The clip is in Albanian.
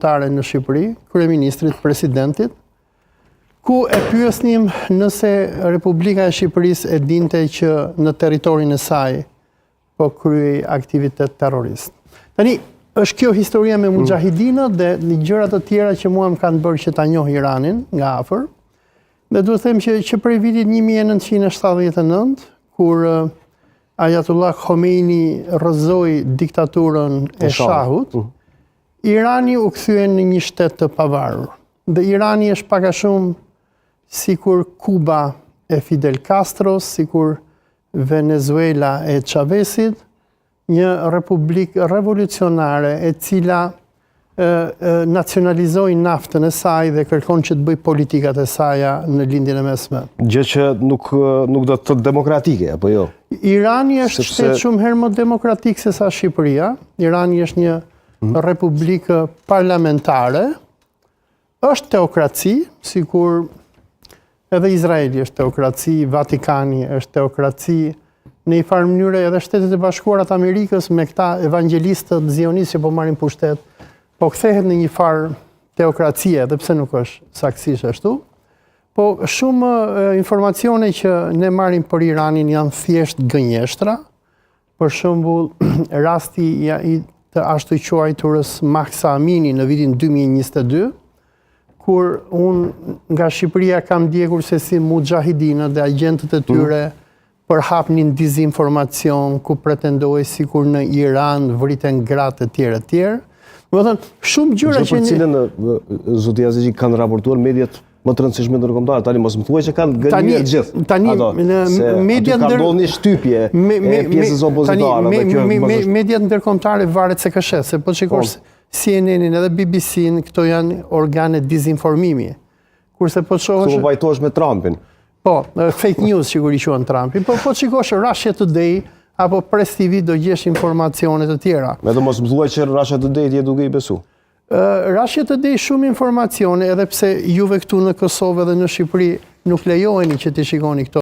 tare në Shqipëri, kryeministrit, presidentit, ku e pyesnim nëse Republika e Shqipërisë e dinte që në territorin e saj po kryej aktivitet terrorist. Tani, është kjo historia me mujahidinët dhe gjëra të tjera që mua më kanë bërë që ta njoh Iranin nga afër. Dhe duhet them që prej vitit 1979, kur Ayatollah Khomeini rrëzoi diktaturën e Shahut, Irani u kthye në një shtet të pavarur. Dhe Irani është pak a shumë sikur Kuba e Fidel Castros, sikur Venezuela e Chavezit, një republikë revolucionare e cila nacionalizoi naftën e saj dhe kërkon që të bëj politikat e saja në lindjen e mesme. Gjë që nuk do të thotë demokratike, apo jo? Irani është shtet shumë herë më demokratik se sa Shqipëria. Irani është një republikë parlamentare, është teokraci, sikur edhe Izraeli është teokraci, Vatikani është teokraci, në një farë mënyrë edhe Shtetet e Bashkuara të Amerikës me këta evangelistët zionistë që po marrin pushtet, po kthehet në një farë teokracie, edhe pse nuk është saktësisht ashtu. Po shumë informacione që ne marrim për Iranin janë thjesht gënjeshtra. Për shembull, rasti i të ashtu quajturës Mahsa Amini në vitin 2022, kur unë nga Shqipëria kam ndjekur se si mujahidinët dhe agentët e tyre përhapnin dizinformacion, ku pretendoi sikur në Iran vriten gratë e tjerë. Do të thënë, shumë gjëra që për cilën zoti Azizi kanë raportuar mediat më të rëndësishme ndërkombëtare, tani mos më thuaj që kanë gënjë të gjithë. Tani mediat ka ndodhur një shtypje e pjesës opozitare. Mediat ndërkombëtare varet se këshet, se po shikosh CNN-in edhe BBC-n, këto janë organe dizinformimi. Kurse po shohësh po vajtohesh me Trumpin. Po, fake news që kur i quhen Trumpin. Po shikosh Russia Today apo Press TV do gjesh informacione të tjera. Me do mos më thuaj që Russia Today je duke i besu. Russia Today shumë informacione, edhe pse juve këtu në Kosovë dhe në Shqipëri nuk lejoheni që të shikoni këto